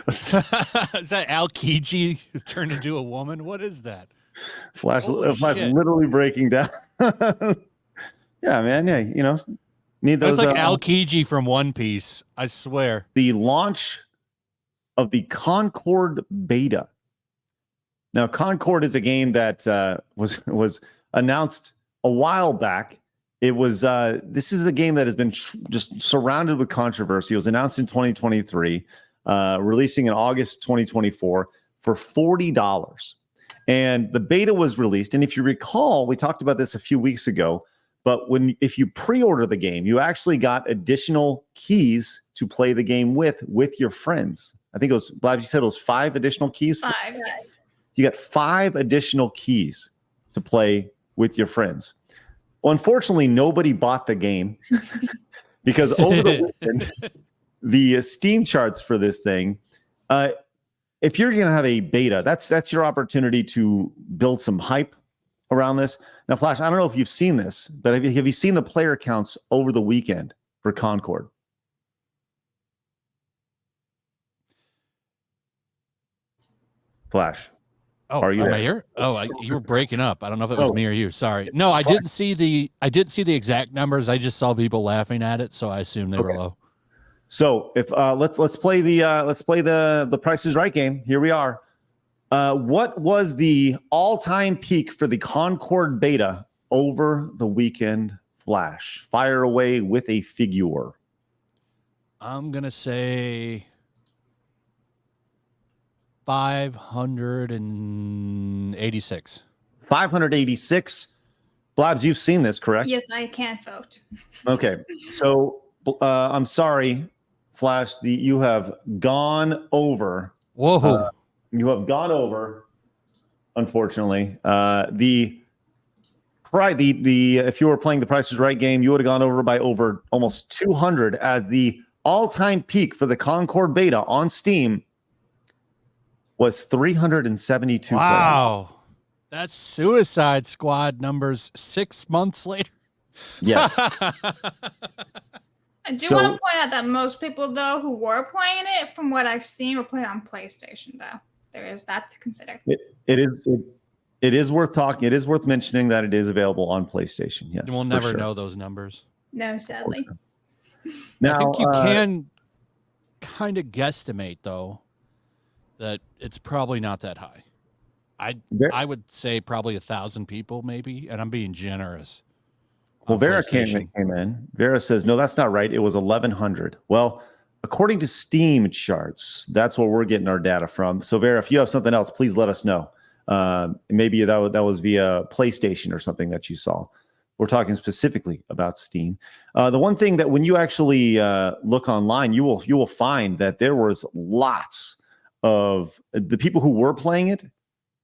Is that Al Kiji turned into a woman? What is that? Flash literally breaking down. Yeah, man. Yeah, need those. That's like Al Kiji from One Piece. I swear. The launch of the Concord beta. Now, Concord is a game that was announced a while back. It was this is a game that has been just surrounded with controversy. It was announced in 2023, releasing in August 2024 for $40. And the beta was released. And if you recall, we talked about this a few weeks ago. But if you pre-order the game, you actually got additional keys to play the game with your friends. I think it was, Blab, you said it was 5 additional keys? 5, yes. You got 5 additional keys to play with your friends. Well, unfortunately, nobody bought the game because over the weekend, the Steam charts for this thing, if you're going to have a beta, that's your opportunity to build some hype around this. Now, Flash, I don't know if you've seen this, but have you seen the player counts over the weekend for Concord? Flash. Oh, are you am I here? Oh, you were breaking up. I don't know if it was me or you. Sorry. No, I didn't see the exact numbers. I just saw people laughing at it, so I assumed they were low. So if let's play the Price is Right game. Here we are. What was the all-time peak for the Concord beta over the weekend, Flash? Fire away with a figure. I'm going to say 586. 586. Blabs, you've seen this, correct? Yes, I can't vote. Okay. So I'm sorry, Flash, you have gone over. Whoa. You have gone over, unfortunately. The if you were playing the Price is Right game, you would have gone over by over almost 200 as the all-time peak for the Concord beta on Steam was 372. Wow. Players. That's Suicide Squad numbers 6 months later. Yes. I do want to point out that most people, though, who were playing it, from what I've seen, were playing on PlayStation, though. There is that to consider. It is worth talking. It is worth mentioning that it is available on PlayStation. Yes, we'll never know those numbers. No, sadly. Now, I think you can kind of guesstimate, though, that it's probably not that high. I would say probably 1,000 people, maybe, and I'm being generous. Well, Vera came in. Vera says, no, that's not right. It was 1,100. Well, according to Steam charts, that's where we're getting our data from. So, Vera, if you have something else, please let us know. Maybe that was via PlayStation or something that you saw. We're talking specifically about Steam. The one thing that when you actually look online, you will find that there was lots of the people who were playing it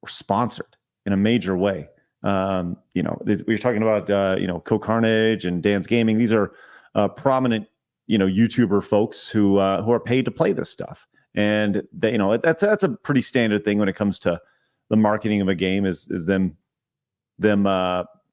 were sponsored in a major way. We're talking about Co Carnage and Dan's Gaming. These are prominent YouTuber folks who are paid to play this stuff, and they, that's a pretty standard thing when it comes to the marketing of a game is them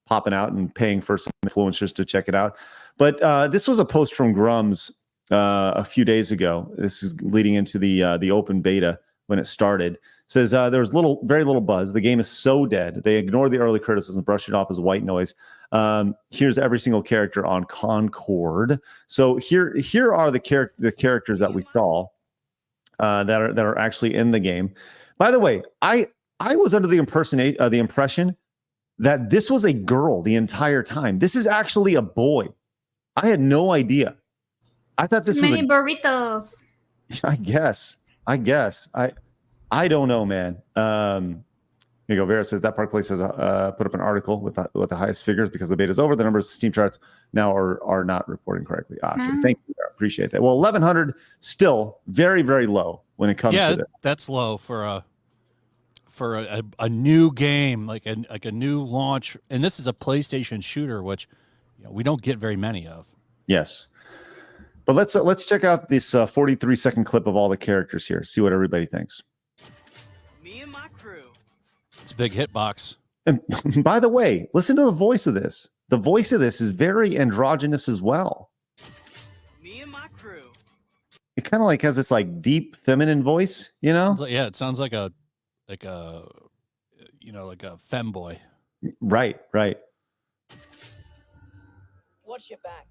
popping out and paying for some influencers to check it out. But this was a post from Grums a few days ago. This is leading into the open beta when it started. It says there was very little buzz. The game is so dead. They ignored the early criticism, brushed it off as white noise. Here's every single character on Concord. So here are the characters that we saw that are actually in the game. By the way, I was under the impression that this was a girl the entire time. This is actually a boy. I had no idea. I thought this was many burritos. I guess. I don't know, man. Here you go. Vera says that Park Place has put up an article with the highest figures because the beta is over. The numbers of Steam charts now are not reporting correctly. Okay. Thank you. I appreciate that. Well, 1,100 still very, very low when it comes to this. That's low for a new game, like a new launch. And this is a PlayStation shooter, which we don't get very many of. Yes. But let's check out this 43-second clip of all the characters here. See what everybody thinks. Me and my crew. It's a big hitbox. And by the way, listen to the voice of this. The voice of this is very androgynous as well. Me and my crew. kind of like has this like deep feminine voice, you know? Yeah, it sounds like a you know, like a femboy. Right. Watch your back.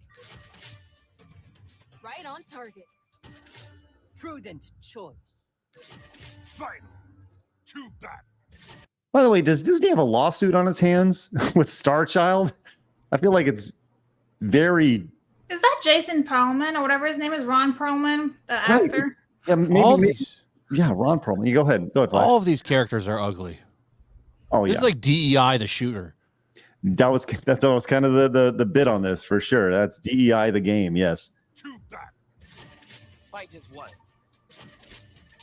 Right on target. Prudent choice. Final. Too bad. By the way, does Disney have a lawsuit on its hands with Star Child? I feel like it's very. Is that Jason Perlman or whatever his name is? Ron Perlman, the actor? Yeah, maybe. Yeah, Ron Perlman. You go ahead. Flash. All of these characters are ugly. Oh, yeah. This is like DEI the shooter. That was kind of the bit on this for sure. That's DEI the game. Yes. Too bad. Fight is what?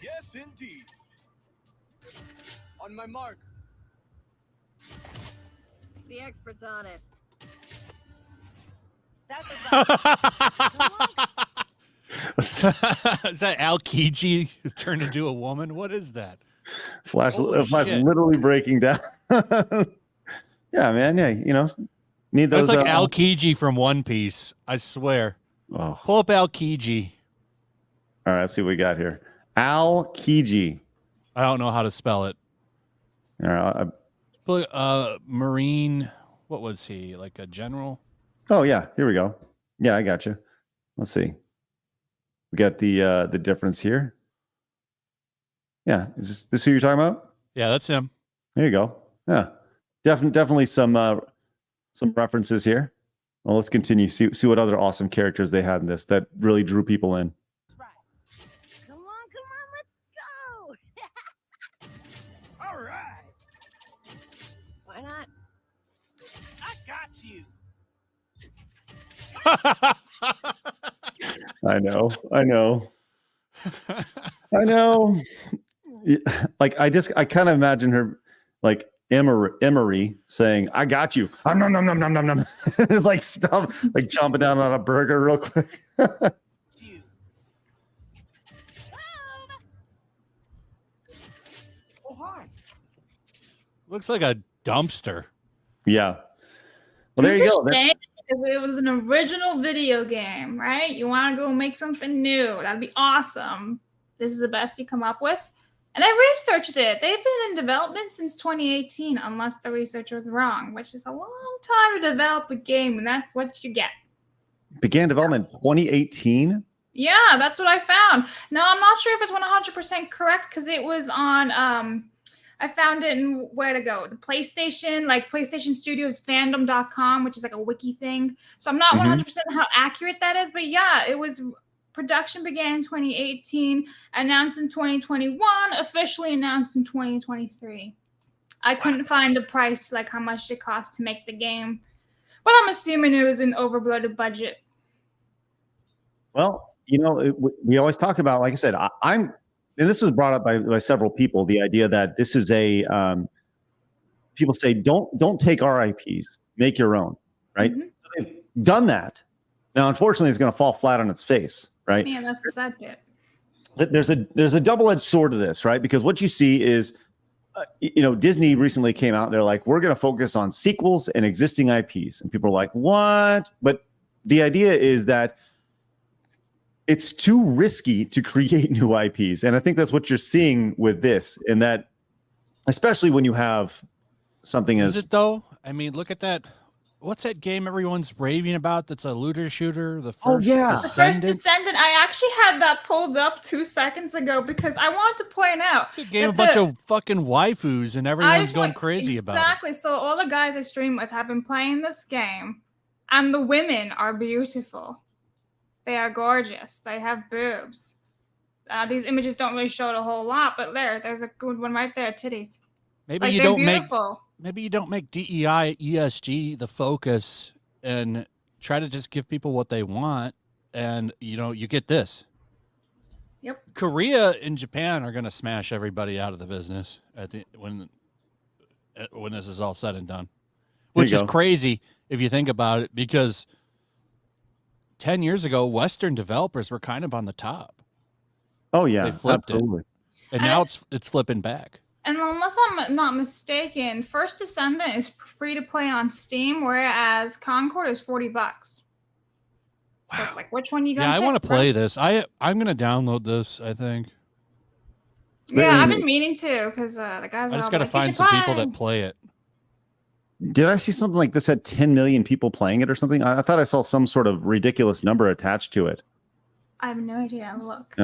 Yes, indeed. On my mark. The expert's on it. Is that Al Kiji turned into a woman? What is that? Flash shit. literally breaking down. Yeah, man. Yeah, you know, need those. That's like Al Kiji from One Piece. I swear. Oh. Pull up Al Kiji. All right, let's see what we got here. Al Kiji. I don't know how to spell it. All right. Marine. What was he? Like a general? Oh yeah, here we go. Yeah, I got you. Let's see. We got the difference here. Yeah, is this who you're talking about? Yeah, that's him. There you go. Yeah, definitely some references here. Well, let's continue. See what other awesome characters they had in this that really drew people in. Right. Come on, let's go. All right. Why not? I got you. I know. Yeah, like I kind of imagine her like Emery saying, "I got you." Nom, nom, nom, nom, nom, nom. It's like stuff like chomping down on a burger real quick. You. Oh, hi. Looks like a dumpster. Yeah. Well, there you go. Because it was an original video game, right? You want to go make something new. That'd be awesome. This is the best you come up with. And I researched it. They've been in development since 2018, unless the research was wrong, which is a long time to develop a game, and that's what you get. Began development 2018. Yeah, that's what I found. Now, I'm not sure if it's 100% correct because it was on, I found it in where to go. The PlayStation, like PlayStation Studios fandom.com, which is like a wiki thing. So I'm not 100% how accurate that is, but yeah, it was production began in 2018, announced in 2021, officially announced in 2023. I couldn't find a price, like how much it cost to make the game, but I'm assuming it was an overbloated budget. Well, you know, we always talk about, like I said, and this was brought up by several people, the idea that this is people say, don't take our IPs, make your own, right? So they've done that. Now, unfortunately, it's going to fall flat on its face, right? Man, that's the sad bit. There's a double-edged sword to this, right? Because what you see is, Disney recently came out and they're like, we're going to focus on sequels and existing IPs. And people are like, what? But the idea is that it's too risky to create new IPs. And I think that's what you're seeing with this, and that especially when you have something Is it though? I mean, look at that. What's that game everyone's raving about that's a looter shooter? The first Descendant? The first Descendant. I actually had that pulled up 2 seconds ago because I want to point out. It's a game of a bunch of fucking waifus and everyone's going crazy about it. Exactly. So all the guys I stream with have been playing this game, and the women are beautiful. They are gorgeous. They have boobs. These images don't really show it a whole lot, but there's a good one right there, titties. Maybe like, you they're don't beautiful. Maybe you don't make DEI ESG the focus and try to just give people what they want, and you get this. Yep. Korea and Japan are going to smash everybody out of the business when this is all said and done, which is crazy if you think about it, because 10 years ago, Western developers were kind of on the top. Oh yeah, they flipped absolutely. it, and now it's flipping back. And unless I'm not mistaken, First Descendant is free to play on Steam, whereas Concord is $40. So it's like, which one you gonna Yeah, I pick, want to bro? play this. I'm gonna download this. I think Yeah, I've been meaning to because the guys. I are just all got to like, "You find should some people play." that play it. Did I see something like this had 10 million people playing it or something? I thought I saw some sort of ridiculous number attached to it. I have no idea. Look.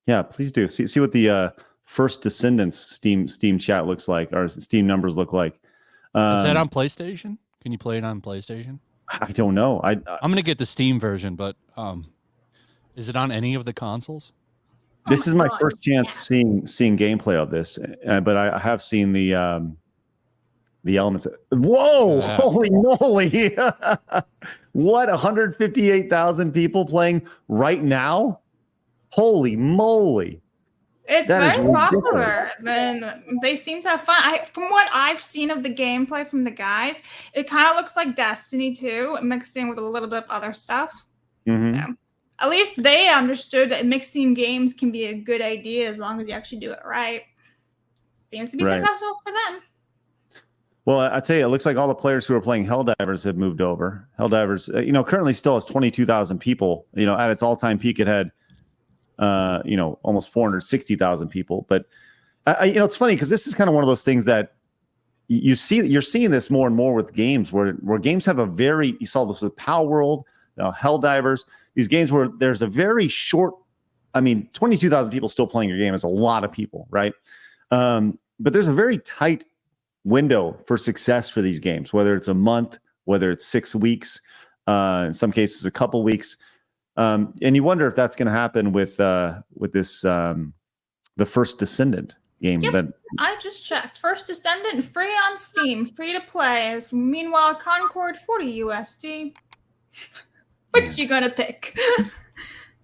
Yeah, please do. See what the First Descendants Steam chat looks like, or Steam numbers look like. Is that on PlayStation? Can you play it on PlayStation? I don't know. I'm gonna get the Steam version, but is it on any of the consoles? This Oh is my God. first chance seeing gameplay of this, but I have seen the elements. Whoa! Yeah. Holy moly! What 158,000 people playing right now? Holy moly! It's That is very ridiculous. popular. Then they seem to have fun. From what I've seen of the gameplay from the guys, it kind of looks like Destiny 2 mixed in with a little bit of other stuff. Mhm. So at least they understood that mixing games can be a good idea as long as you actually do it right. Seems to be Right. successful for them. Well, I tell you, it looks like all the players who are playing Helldivers have moved over. Helldivers, currently still has 22,000 people. At its all-time peak, it had, almost 460,000 people. But it's funny because this is kind of one of those things that you're seeing this more and more with games where games have you saw this with Power World, Helldivers, these games where there's a very short. 22,000 people still playing your game is a lot of people, right? But there's a very tight window for success for these games, whether it's a month, whether it's 6 weeks, in some cases a couple weeks, and you wonder if that's going to happen with this the First Descendant game. Yep. That I just checked. First Descendant free on Steam, free to play. Meanwhile, Concord $40 USD. Which you gonna pick?